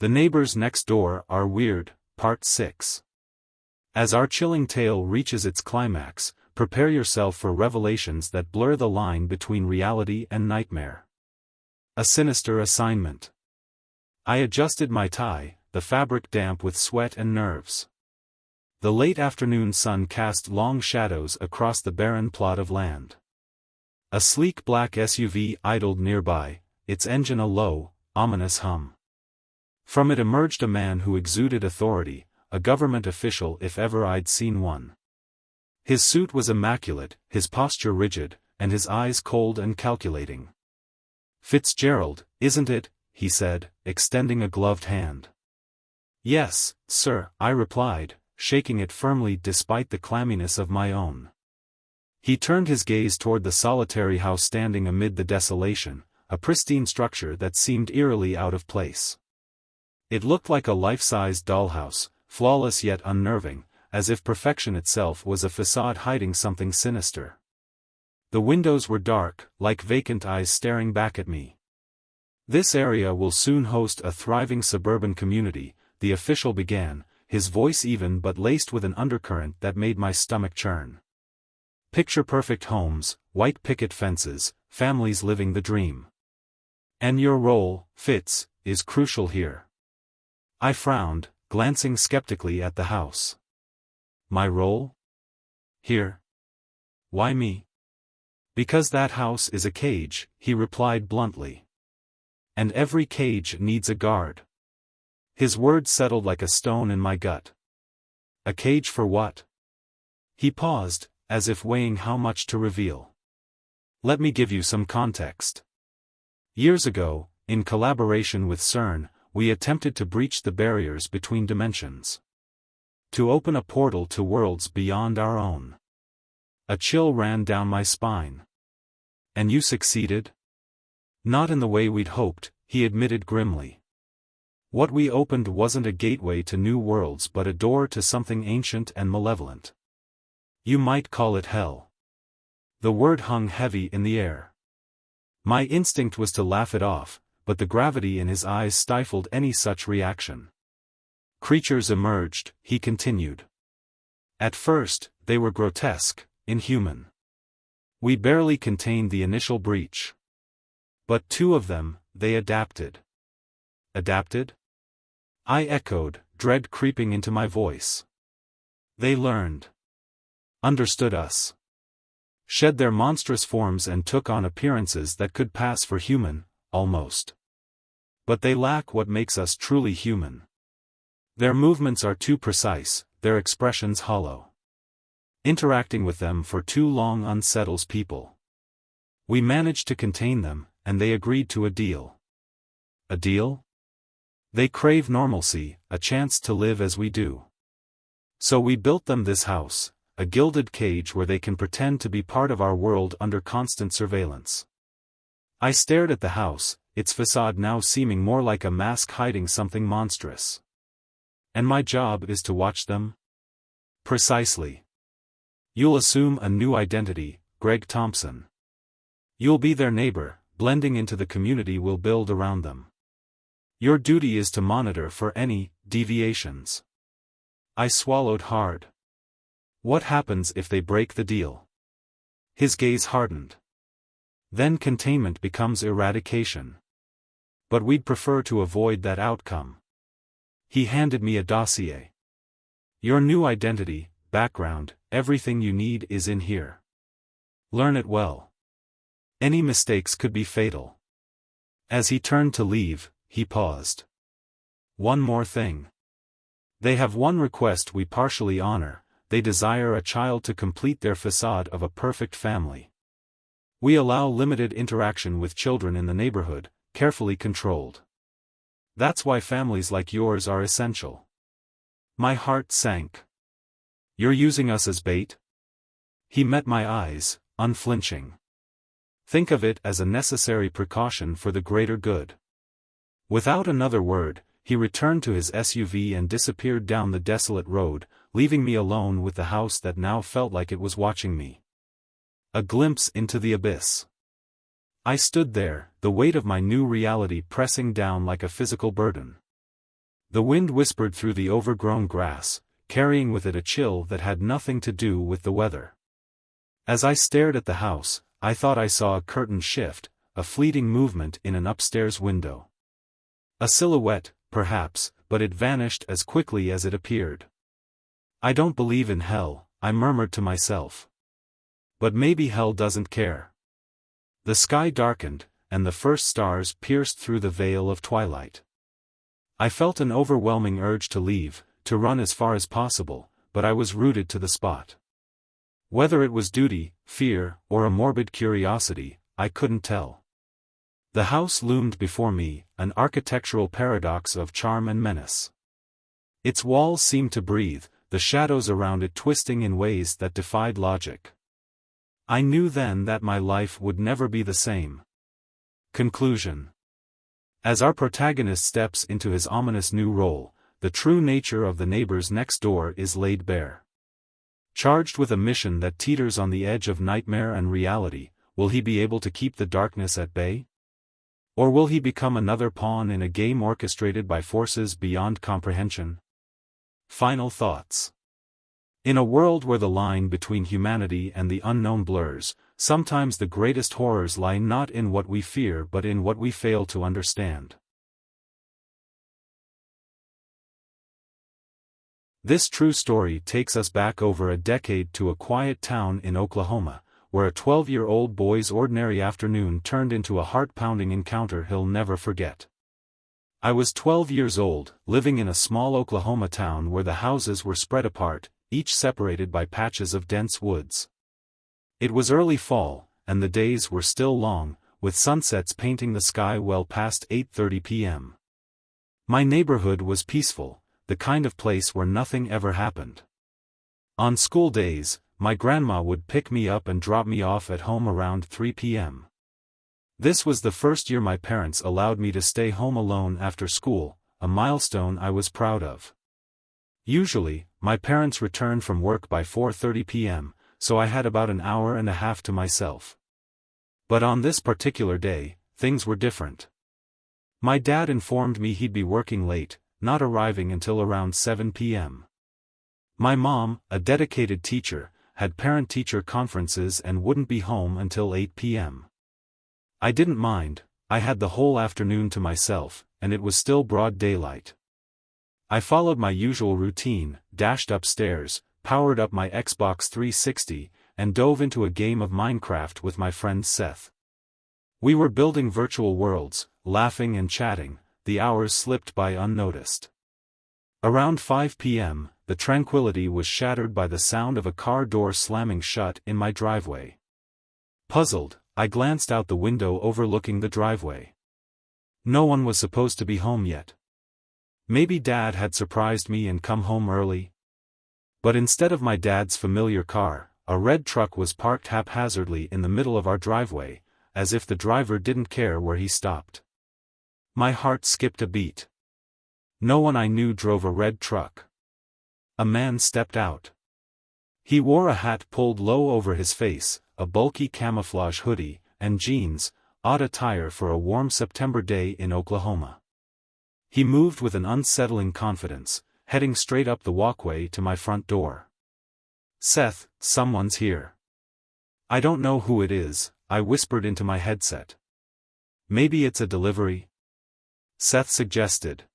The Neighbors Next Door Are Weird, Part 6. As our chilling tale reaches its climax, prepare yourself for revelations that blur the line between reality and nightmare. A sinister assignment. I adjusted my tie, the fabric damp with sweat and nerves. The late afternoon sun cast long shadows across the barren plot of land. A sleek black SUV idled nearby, its engine a low, ominous hum. From it emerged a man who exuded authority, a government official if ever I'd seen one. His suit was immaculate, his posture rigid, and his eyes cold and calculating. "Fitzgerald, isn't it?" he said, extending a gloved hand. "Yes, sir," I replied, shaking it firmly despite the clamminess of my own. He turned his gaze toward the solitary house standing amid the desolation, a pristine structure that seemed eerily out of place. It looked like a life-sized dollhouse, flawless yet unnerving, as if perfection itself was a facade hiding something sinister. The windows were dark, like vacant eyes staring back at me. "This area will soon host a thriving suburban community," the official began, his voice even but laced with an undercurrent that made my stomach churn. "Picture-perfect homes, white picket fences, families living the dream. And your role, Fitz, is crucial here." I frowned, glancing skeptically at the house. "My role? Here? Why me?" "Because that house is a cage," he replied bluntly. "And every cage needs a guard." His words settled like a stone in my gut. "A cage for what?" He paused, as if weighing how much to reveal. "Let me give you some context. Years ago, in collaboration with CERN, we attempted to breach the barriers between dimensions. To open a portal to worlds beyond our own." A chill ran down my spine. "And you succeeded?" "Not in the way we'd hoped," he admitted grimly. "What we opened wasn't a gateway to new worlds but a door to something ancient and malevolent. You might call it hell." The word hung heavy in the air. My instinct was to laugh it off, but the gravity in his eyes stifled any such reaction. "Creatures emerged," he continued. "At first, they were grotesque, inhuman. We barely contained the initial breach. But two of them, they adapted." "Adapted?" I echoed, dread creeping into my voice. "They learned. Understood us. Shed their monstrous forms and took on appearances that could pass for human, almost. But they lack what makes us truly human. Their movements are too precise, their expressions hollow. Interacting with them for too long unsettles people. We managed to contain them, and they agreed to a deal." "A deal?" "They crave normalcy, a chance to live as we do. So we built them this house, a gilded cage where they can pretend to be part of our world under constant surveillance." I stared at the house, its facade now seeming more like a mask hiding something monstrous. "And my job is to watch them?" "Precisely. You'll assume a new identity, Greg Thompson. You'll be their neighbor, blending into the community we'll build around them. Your duty is to monitor for any deviations." I swallowed hard. "What happens if they break the deal?" His gaze hardened. "Then containment becomes eradication. But we'd prefer to avoid that outcome." He handed me a dossier. "Your new identity, background, everything you need is in here. Learn it well. Any mistakes could be fatal." As he turned to leave, he paused. "One more thing. They have one request we partially honor. They desire a child to complete their facade of a perfect family. We allow limited interaction with children in the neighborhood, carefully controlled. That's why families like yours are essential." My heart sank. "You're using us as bait?" He met my eyes, unflinching. "Think of it as a necessary precaution for the greater good." Without another word, he returned to his SUV and disappeared down the desolate road, leaving me alone with the house that now felt like it was watching me. A glimpse into the abyss. I stood there, the weight of my new reality pressing down like a physical burden. The wind whispered through the overgrown grass, carrying with it a chill that had nothing to do with the weather. As I stared at the house, I thought I saw a curtain shift, a fleeting movement in an upstairs window. A silhouette, perhaps, but it vanished as quickly as it appeared. I don't believe in hell, I murmured to myself. But maybe hell doesn't care. The sky darkened, and the first stars pierced through the veil of twilight. I felt an overwhelming urge to leave, to run as far as possible, but I was rooted to the spot. Whether it was duty, fear, or a morbid curiosity, I couldn't tell. The house loomed before me, an architectural paradox of charm and menace. Its walls seemed to breathe, the shadows around it twisting in ways that defied logic. I knew then that my life would never be the same. Conclusion. As our protagonist steps into his ominous new role, the true nature of the neighbors next door is laid bare. Charged with a mission that teeters on the edge of nightmare and reality, will he be able to keep the darkness at bay? Or will he become another pawn in a game orchestrated by forces beyond comprehension? Final thoughts. In a world where the line between humanity and the unknown blurs, sometimes the greatest horrors lie not in what we fear but in what we fail to understand. This true story takes us back over a decade to a quiet town in Oklahoma, where a 12-year-old boy's ordinary afternoon turned into a heart-pounding encounter he'll never forget. I was 12 years old, living in a small Oklahoma town where the houses were spread apart, each separated by patches of dense woods. It was early fall, and the days were still long, with sunsets painting the sky well past 8:30 p.m. My neighborhood was peaceful, the kind of place where nothing ever happened. On school days, my grandma would pick me up and drop me off at home around 3 p.m. This was the first year my parents allowed me to stay home alone after school, a milestone I was proud of. Usually, my parents returned from work by 4:30 p.m., so I had about an hour and a half to myself. But on this particular day, things were different. My dad informed me he'd be working late, not arriving until around 7 p.m. My mom, a dedicated teacher, had parent-teacher conferences and wouldn't be home until 8 p.m. I didn't mind, I had the whole afternoon to myself, and it was still broad daylight. I followed my usual routine, dashed upstairs, powered up my Xbox 360, and dove into a game of Minecraft with my friend Seth. We were building virtual worlds, laughing and chatting, the hours slipped by unnoticed. Around 5 p.m., the tranquility was shattered by the sound of a car door slamming shut in my driveway. Puzzled, I glanced out the window overlooking the driveway. No one was supposed to be home yet. Maybe Dad had surprised me and come home early? But instead of my dad's familiar car, a red truck was parked haphazardly in the middle of our driveway, as if the driver didn't care where he stopped. My heart skipped a beat. No one I knew drove a red truck. A man stepped out. He wore a hat pulled low over his face, a bulky camouflage hoodie, and jeans, odd attire for a warm September day in Oklahoma. He moved with an unsettling confidence, heading straight up the walkway to my front door. "Seth, someone's here." "I don't know who it is," I whispered into my headset. "Maybe it's a delivery?" Seth suggested.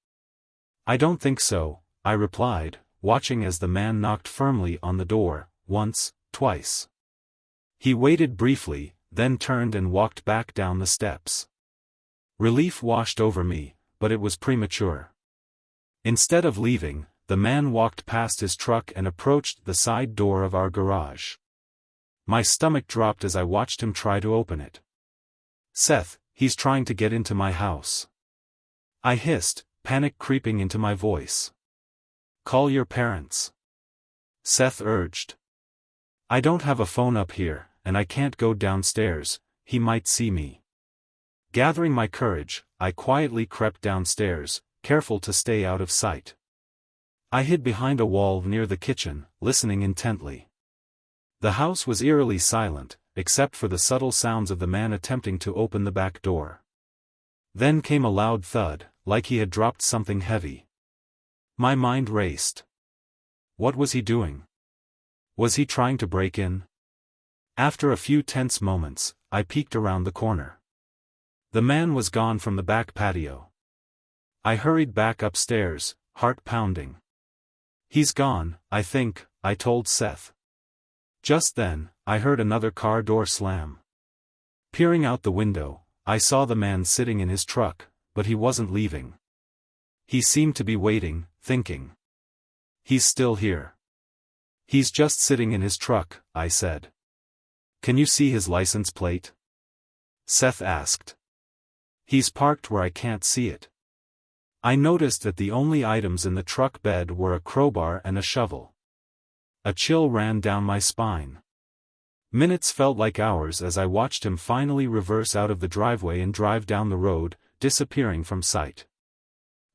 "I don't think so," I replied, watching as the man knocked firmly on the door, once, twice. He waited briefly, then turned and walked back down the steps. Relief washed over me, but it was premature. Instead of leaving, the man walked past his truck and approached the side door of our garage. My stomach dropped as I watched him try to open it. "Seth, he's trying to get into my house," I hissed, panic creeping into my voice. "Call your parents," Seth urged. "I don't have a phone up here, and I can't go downstairs, he might see me." Gathering my courage, I quietly crept downstairs, careful to stay out of sight. I hid behind a wall near the kitchen, listening intently. The house was eerily silent, except for the subtle sounds of the man attempting to open the back door. Then came a loud thud, like he had dropped something heavy. My mind raced. What was he doing? Was he trying to break in? After a few tense moments, I peeked around the corner. The man was gone from the back patio. I hurried back upstairs, heart pounding. He's gone, I think, I told Seth. Just then, I heard another car door slam. Peering out the window, I saw the man sitting in his truck, but he wasn't leaving. He seemed to be waiting, thinking. He's still here. He's just sitting in his truck, I said. Can you see his license plate? Seth asked. He's parked where I can't see it. I noticed that the only items in the truck bed were a crowbar and a shovel. A chill ran down my spine. Minutes felt like hours as I watched him finally reverse out of the driveway and drive down the road, disappearing from sight.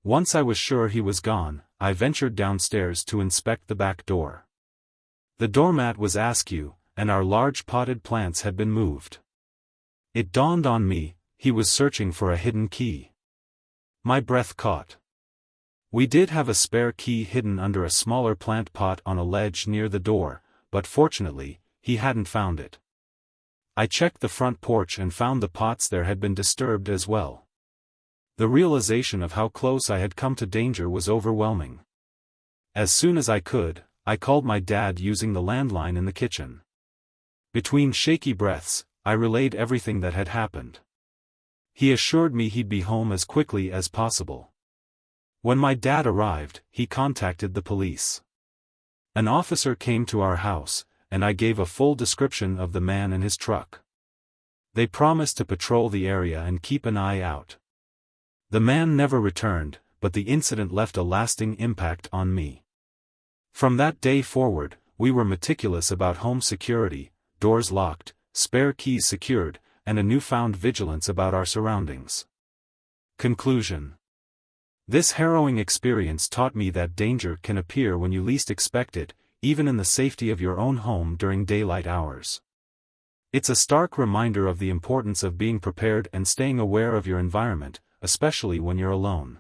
Once I was sure he was gone, I ventured downstairs to inspect the back door. The doormat was askew, and our large potted plants had been moved. It dawned on me, he was searching for a hidden key. My breath caught. We did have a spare key hidden under a smaller plant pot on a ledge near the door, but fortunately, he hadn't found it. I checked the front porch and found the pots there had been disturbed as well. The realization of how close I had come to danger was overwhelming. As soon as I could, I called my dad using the landline in the kitchen. Between shaky breaths, I relayed everything that had happened. He assured me he'd be home as quickly as possible. When my dad arrived, he contacted the police. An officer came to our house, and I gave a full description of the man and his truck. They promised to patrol the area and keep an eye out. The man never returned, but the incident left a lasting impact on me. From that day forward, we were meticulous about home security, doors locked, spare keys secured, and a newfound vigilance about our surroundings. Conclusion. This harrowing experience taught me that danger can appear when you least expect it, even in the safety of your own home during daylight hours. It's a stark reminder of the importance of being prepared and staying aware of your environment, especially when you're alone.